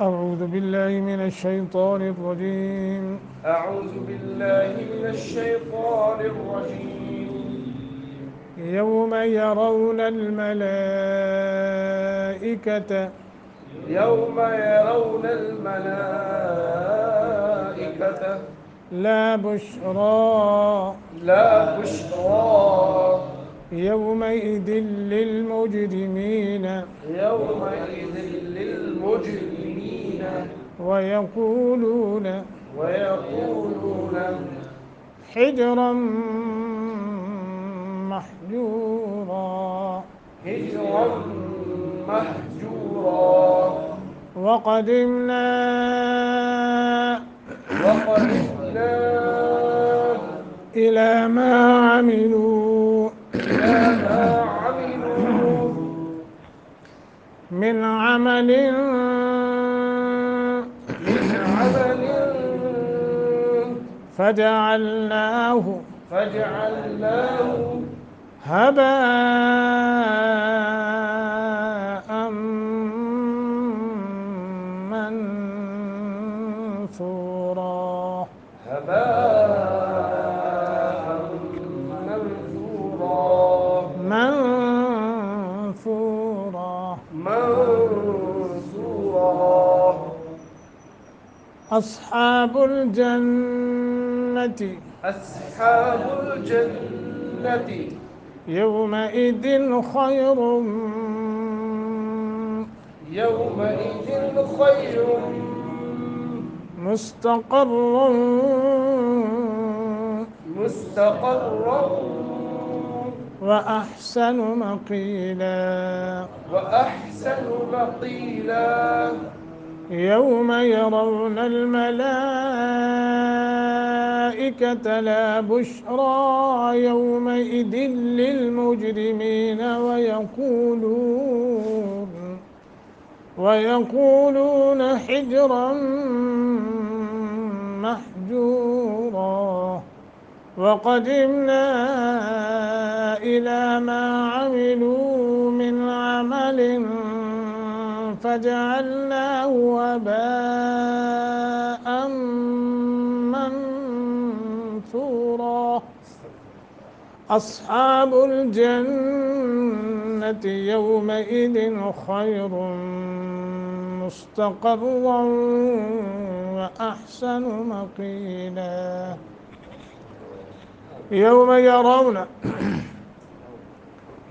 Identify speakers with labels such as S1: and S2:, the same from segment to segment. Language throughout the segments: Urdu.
S1: أعوذ بالله من الشيطان الرجيم
S2: أعوذ بالله من الشيطان الرجيم।
S1: يوم يرون الملائكة
S2: يوم يرون الملائكة
S1: لا بشرى
S2: لا بشرى
S1: يومئذ للمجرمين
S2: يومئذ للمجرمين
S1: ويقولون حجرا محجورا
S2: هجرا مهجورا.
S1: وقدمنا إلى ما عملوا من عمل فجعلناه هباء منثورا أصحاب الجنة يومئذ خير مستقرا وأحسن مقيلا يوم يرون الملائكة لا بشرى يومئذ للمجرمين ويقولون حجرا محجورا وقدمنا إلى ما عملوا من عمل فجعلناه هباء منثورا أصحاب الجنة يومئذ خير مستقرا وأحسن مقيلا يوم يرون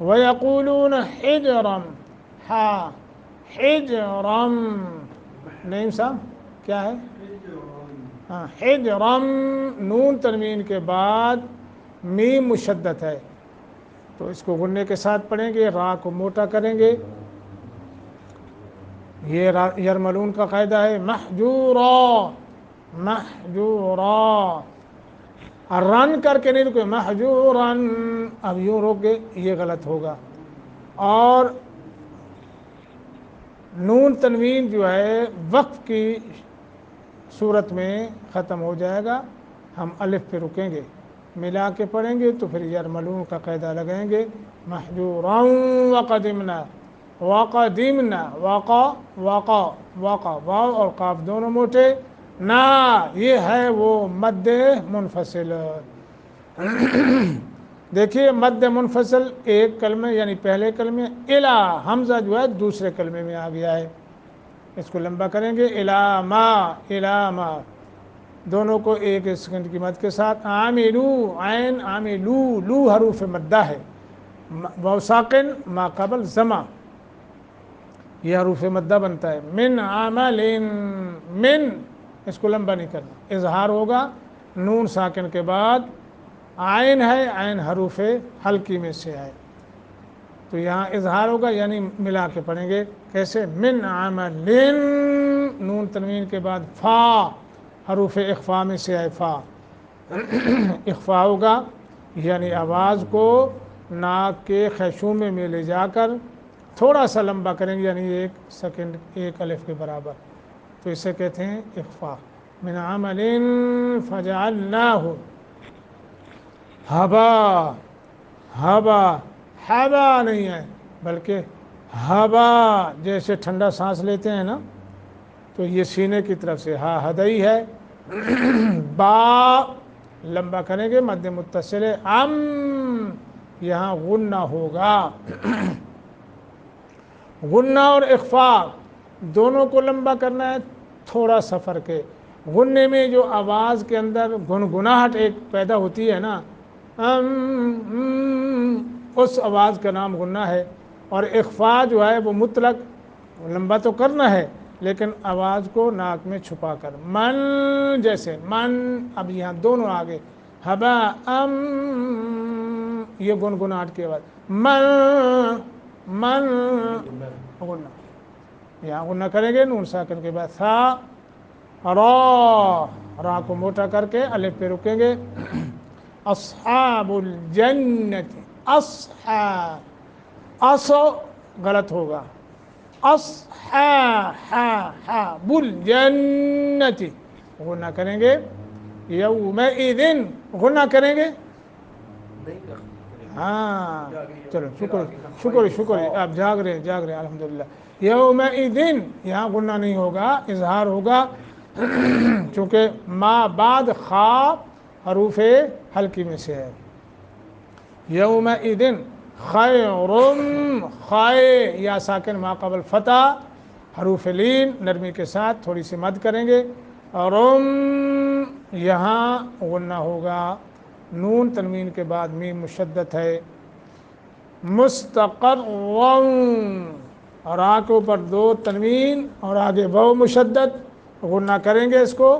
S1: وَيَقُولُونَ حِجْرًا ہا حِجْرًا نعیم صاحب کیا ہے ہاں حِجْرًا نون تنوین کے بعد میم مشدد ہے تو اس کو غنّے کے ساتھ پڑھیں گے، را کو موٹا کریں گے. یہ یرملون کا قاعدہ ہے محجورا محجورا، رن کر کے نہیں رکے محجورن، اب یوں روک گے یہ غلط ہوگا. اور نون تنوین جو ہے وقف کی صورت میں ختم ہو جائے گا، ہم الف پہ رکیں گے، ملا کے پڑھیں گے تو پھر یرملون کا قاعدہ لگائیں گے محجورا وقدمنا وقدمنا وقا وقا وقا واو اور قاف دونوں موٹے، نا یہ ہے وہ مد منفصل. دیکھیے مد منفصل ایک کلمے یعنی پہلے کلمے، الا حمزہ جو ہے دوسرے کلمے میں آ گیا ہے، اس کو لمبا کریں گے الا ما دونوں کو ایک سیکنڈ کی مد کے ساتھ. عاملو عین عاملو لو حروف مدہ ہے، واو ساکن ما قبل زما یہ حروف مدہ بنتا ہے. من عمل من اس کو لمبا نہیں کرنا، اظہار ہوگا نون ساکن کے بعد، عین ہے عین حروف حلقی میں سے ہے تو یہاں اظہار ہوگا یعنی ملا کے پڑھیں گے. کیسے؟ من عمل نون تنوین کے بعد فا حروف اخفا میں سے ہے، فا اخفا ہوگا یعنی آواز کو ناک کے خیشومے میں لے جا کر تھوڑا سا لمبا کریں گے یعنی ایک سیکنڈ ایک الف کے برابر، تو اسے کہتے ہیں اخفا. من عمل فجعلناہ ہبا ہبا ہبا نہیں ہے بلکہ ہبا، جیسے ٹھنڈا سانس لیتے ہیں نا تو یہ سینے کی طرف سے ہا ہدئی ہے. با لمبا کریں گے مد متصل ہے، یہاں غنہ ہوگا. غنہ اور اخفا دونوں کو لمبا کرنا ہے، تھوڑا سا فرق ہے. غنّے میں جو آواز کے اندر گنگناہٹ ایک پیدا ہوتی ہے نا، اس آواز کا نام غنہ ہے. اور اخفا جو ہے وہ مطلق لمبا تو کرنا ہے لیکن آواز کو ناک میں چھپا کر، من جیسے من، اب یہاں دونوں آگے ہبا یہ گنگناہٹ کی آواز، من غنہ، یہاں غنہ کریں گے نون ساکن کے بعد. ثا را کو موٹا کر کے الف پہ رکیں گے. اصحاب الجنت غلط ہوگا، اصحاب الجنت غنہ کریں گے. یومئذ غنہ کریں گے، ہاں چلو شکر آپ جاگ رہے ہیں الحمدللہ. یومئذ یہاں غنہ نہیں ہوگا، اظہار ہوگا چونکہ ما بعد خا حروف حلقی میں سے ہے. یومئذ خیر خائے یا ساکن ما قبل فتح حروف لین نرمی کے ساتھ تھوڑی سی مد کریں گے. یہاں غنہ ہوگا، نون تنوین کے بعد میم مشدد ہے. مستقر اور آ کے اوپر دو تنوین اور آگے واو مشدد، غنہ کریں گے اس کو،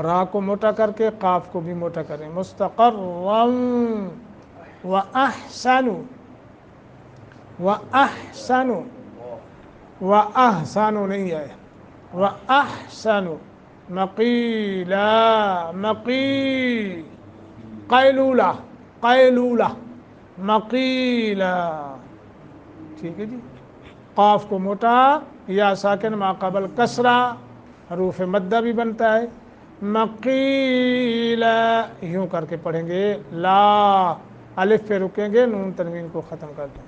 S1: را کو موٹا کر کے قاف کو بھی موٹا کریں. مستقر وَأَحْسَنُ نہیں ہے، وَأَحْسَنُ مقیلا قیلولہ مقیلا، ٹھیک ہے جی. قاف کو موٹا یا ساکن ما قبل کسرہ حروف مدہ بھی بنتا ہے. مقیلا یوں کر کے پڑھیں گے، لا الف پہ رکیں گے نون تنوین کو ختم کر دیں.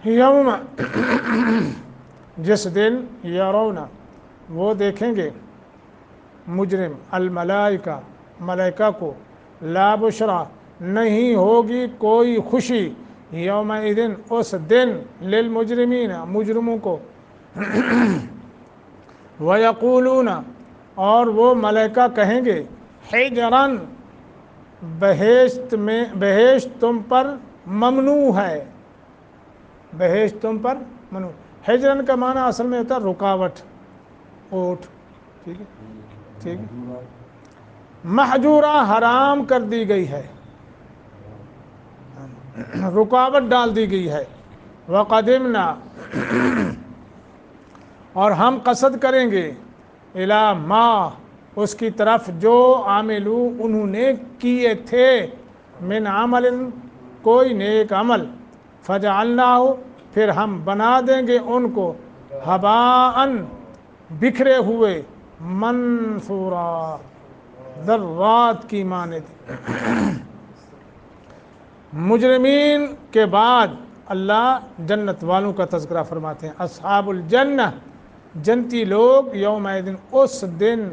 S1: یوم جس دن یرونا وہ دیکھیں گے مجرم الملائکہ ملائکہ کو، لا بشرا نہیں ہوگی کوئی خوشی، یومئذ اس دن للمجرمین مجرموں کو. وَيَقُولُونَ اور وہ ملائکہ کہیں گے، حجرن بہشت تم پر ممنوع ہے، بہشت تم پر ممنوع۔ ہجرن کا معنی اصل میں ہوتا ہے رکاوٹ، اوٹ، ٹھیک ہے، ٹھیک ہے۔ محجورہ حرام کر دی گئی ہے، رکاوٹ ڈال دی گئی ہے۔ وقدمنا، اور ہم قصد کریں گے، الی ما، اس کی طرف جو عاملو انہوں نے کیے تھے، من عمل، کوئی نیک عمل، فجعلناہ، پھر ہم بنا دیں گے ان کو، ہباء، بکھرے ہوئے، منثورا، ذرات کی مانند۔ مجرمین کے بعد اللہ جنت والوں کا تذکرہ فرماتے ہیں۔ اصحاب الجنہ، جنتی لوگ، یومئذ، اس دن،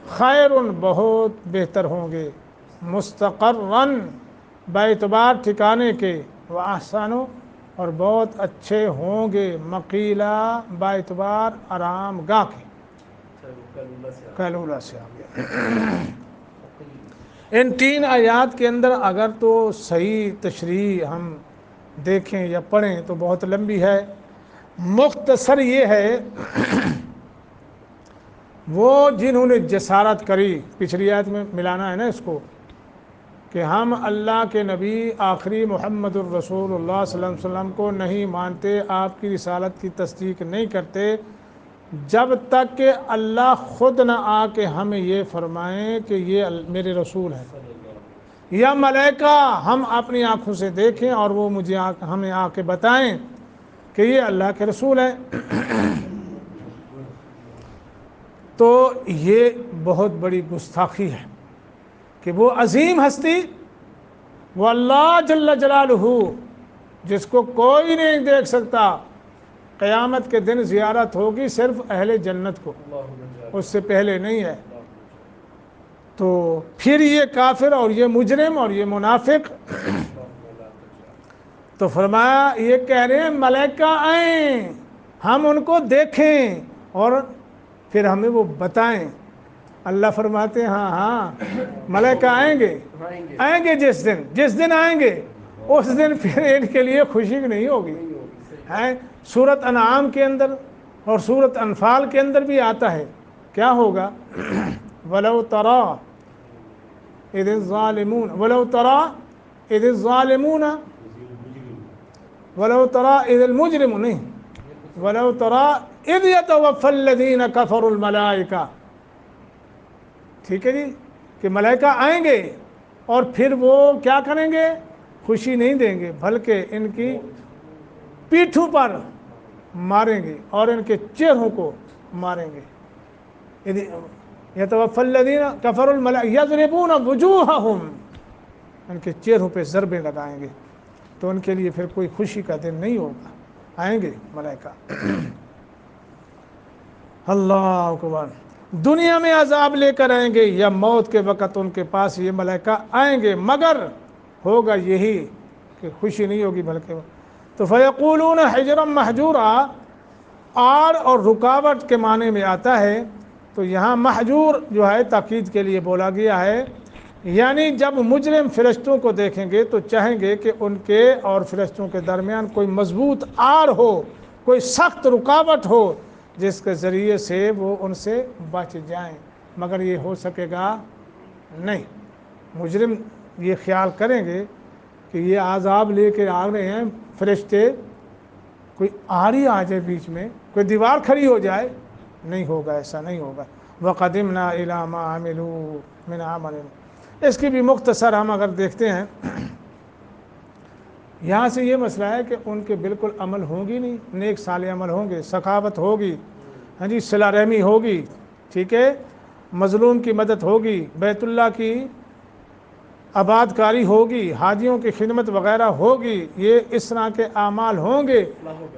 S1: خیر، بہت بہتر ہوں گے، مستقرن، باعتبار ٹھکانے کے، واحسن، اور بہت اچھے ہوں گے، مقیلا، باعتبار آرام گاہ کے، قیلولہ سے آ گیا۔ ان تین آیات کے اندر اگر تو صحیح تشریح ہم دیکھیں یا پڑھیں تو بہت لمبی ہے، مختصر یہ ہے، وہ جنہوں نے جسارت کری، پچھلی آیت میں ملانا ہے نا اس کو، کہ ہم اللہ کے نبی آخری محمد الرسول اللہ صلی اللہ علیہ وسلم کو نہیں مانتے، آپ کی رسالت کی تصدیق نہیں کرتے، جب تک کہ اللہ خود نہ آ کے ہمیں یہ فرمائیں کہ یہ میرے رسول ہیں، یا ملائکہ ہم اپنی آنکھوں سے دیکھیں اور وہ مجھے ہمیں آ کے بتائیں کہ یہ اللہ کے رسول ہیں۔ تو یہ بہت بڑی گستاخی ہے کہ وہ عظیم ہستی، وہ اللہ جل جلالہ، جس کو کوئی نہیں دیکھ سکتا، قیامت کے دن زیارت ہوگی صرف اہل جنت کو، اس سے پہلے نہیں ہے۔ تو پھر یہ کافر اور یہ مجرم اور یہ منافق، تو فرمایا یہ کہہ رہے ہیں ملائکہ آئیں، ہم ان کو دیکھیں اور پھر ہمیں وہ بتائیں۔ اللہ فرماتے ہیں ہاں ہاں ملائکہ آئیں گے جس دن آئیں گے، اس دن پھر ان کے لیے خوشی نہیں ہوگی۔ سورۃ انعام کے اندر اور سورۃ انفال کے اندر بھی آتا ہے، کیا ہوگا؟ وَلَوْ تَرَىٰ إِذِ الظَّالِمُونَ وَلَوْ تَرَىٰ إِذِ الظَّالِمُونَ وَلَوْ تَرَىٰ إِذِ الْمُجْرِمُ، نہیں، وَلَوْ تَرَىٰ إِذْ يَتَوَفَّى الَّذِينَ كَفَرُوا الْمَلَائِكَةَ، ٹھیک ہے جی، کہ ملائکہ آئیں گے اور پھر وہ کیا کریں گے؟ خوشی نہیں دیں گے، بلکہ ان کی پیٹھوں پر ماریں گے اور ان کے چہروں کو ماریں گے۔ یتوفی الذین کفروا الملائکۃ یضربون وجوہہم، ان کے چہروں پہ ضربیں لگائیں گے، تو ان کے لیے پھر کوئی خوشی کا دن نہیں ہوگا۔ آئیں گے ملائکہ۔ اللہ اکبر۔ دنیا میں عذاب لے کر آئیں گے یا موت کے وقت ان کے پاس یہ ملائکہ آئیں گے، مگر ہوگا یہی کہ خوشی نہیں ہوگی بلکہ۔ تو فیقولون حجرا محجورا، آڑ اور رکاوٹ کے معنی میں آتا ہے، تو یہاں محجور جو ہے تاکید کے لیے بولا گیا ہے، یعنی جب مجرم فرشتوں کو دیکھیں گے تو چاہیں گے کہ ان کے اور فرشتوں کے درمیان کوئی مضبوط آڑ ہو، کوئی سخت رکاوٹ ہو جس کے ذریعے سے وہ ان سے بچ جائیں، مگر یہ ہو سکے گا نہیں۔ مجرم یہ خیال کریں گے کہ یہ عذاب لے کے آ رہے ہیں فرشتے، کوئی آڑ ہی آ جائے بیچ میں، کوئی دیوار کھڑی ہو جائے، نہیں ہوگا، ایسا نہیں ہوگا۔ وَقَدِمْنَا إِلَىٰ مَا عَمِلُوا مِنْ عَمَلٍ، اس کی بھی مختصر ہم اگر دیکھتے ہیں، یہاں سے یہ مسئلہ ہے کہ ان کے بالکل عمل ہوں گی نہیں، نیک صالح عمل ہوں گے، سخاوت ہوگی، ہاں جی، صلہ رحمی ہوگی، ٹھیک ہے، مظلوم کی مدد ہوگی، بیت اللہ کی آباد کاری ہوگی، حاجیوں کی خدمت وغیرہ ہوگی، یہ اس طرح کے اعمال ہوں گے۔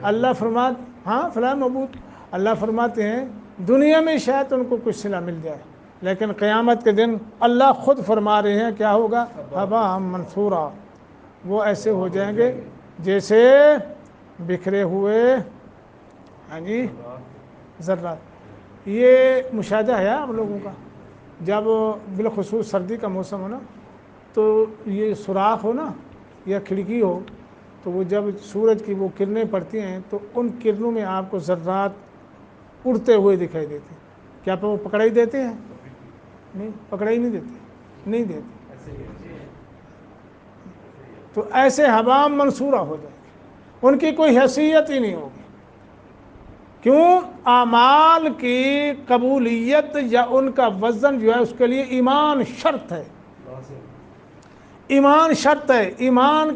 S1: اللہ فلاح مبود، اللہ فرماتے ہیں دنیا میں شاید ان کو کچھ صلہ مل جائے، لیکن قیامت کے دن اللہ خود فرما رہے ہیں کیا ہوگا؟ ہباء منثورا، وہ ایسے ہو جائیں گے جیسے بکھرے ہوئے، ہاں جی، ذرات۔ یہ مشاہدہ ہے آپ لوگوں کا، جب بالخصوص سردی کا موسم ہو نا، تو یہ سوراخ ہو نا یا کھڑکی ہو تو وہ جب سورج کی وہ کرنیں پڑتی ہیں تو ان کرنوں میں آپ کو ذرات اڑتے ہوئے دکھائی دیتے ہیں. کیا وہ پکڑائی دیتے ہیں؟ نہیں, پکڑائی نہیں دیتے. تو ایسے ہوا منصورہ ہو جائے گی, ان کی کوئی حیثیت ہی نہیں ہوگی. کیوں؟ اعمال کی قبولیت یا ان کا وزن جو ہے اس کے لیے ایمان شرط ہے. ایمان شرط ہے. ایمان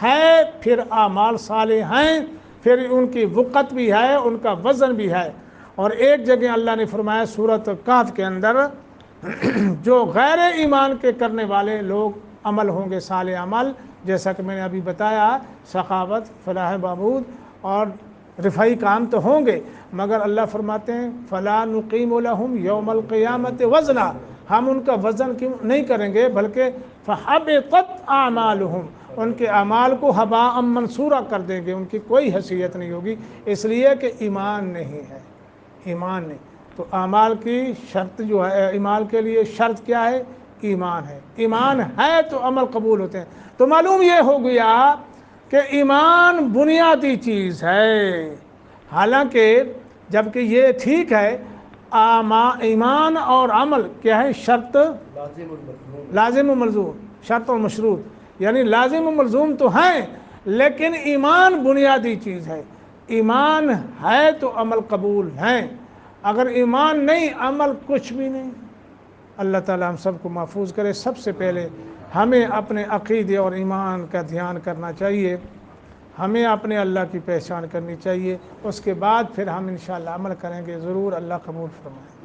S1: ہے پھر اعمال صالح ہیں, پھر ان کی وقت بھی ہے, ان کا وزن بھی ہے. اور ایک جگہ اللہ نے فرمایا سورۃ کہف کے اندر جو غیر ایمان کے کرنے والے لوگ عمل ہوں گے صالح عمل, جیسا کہ میں نے ابھی بتایا, سخاوت, فلاح بہبود اور رفعی کام تو ہوں گے, مگر اللہ فرماتے ہیں فَلَا نُقِيمُ لَهُمْ يَوْمَ الْقِيَامَةِ وَزْنًا, ہم ان کا وزن کیوں نہیں کریں گے بلکہ فَحَبِطَتْ أَعْمَالُهُمْ, ان کے اعمال کو ہباء منصورہ کر دیں گے, ان کی کوئی حیثیت نہیں ہوگی, اس لیے کہ ایمان نہیں ہے. ایمان نہیں. تو اعمال کی شرط جو ہے, ایمان کے لیے شرط کیا ہے؟ ایمان ہے. ایمان ہے تو عمل قبول ہوتے ہیں. تو معلوم یہ ہو گیا کہ ایمان بنیادی چیز ہے. حالانکہ جبکہ یہ ٹھیک ہے ایمان اور عمل کیا ہے؟ شرط, لازم و ملزوم, شرط اور مشروط, یعنی لازم و ملزوم تو ہیں, لیکن ایمان بنیادی چیز ہے. ایمان ہے تو عمل قبول ہیں, اگر ایمان نہیں عمل کچھ بھی نہیں. اللہ تعالی ہم سب کو محفوظ کرے. سب سے پہلے ہمیں اپنے عقیدے اور ایمان کا دھیان کرنا چاہیے, ہمیں اپنے اللہ کی پہچان کرنی چاہیے, اس کے بعد پھر ہم انشاءاللہ عمل کریں گے, ضرور اللہ قبول فرمائے.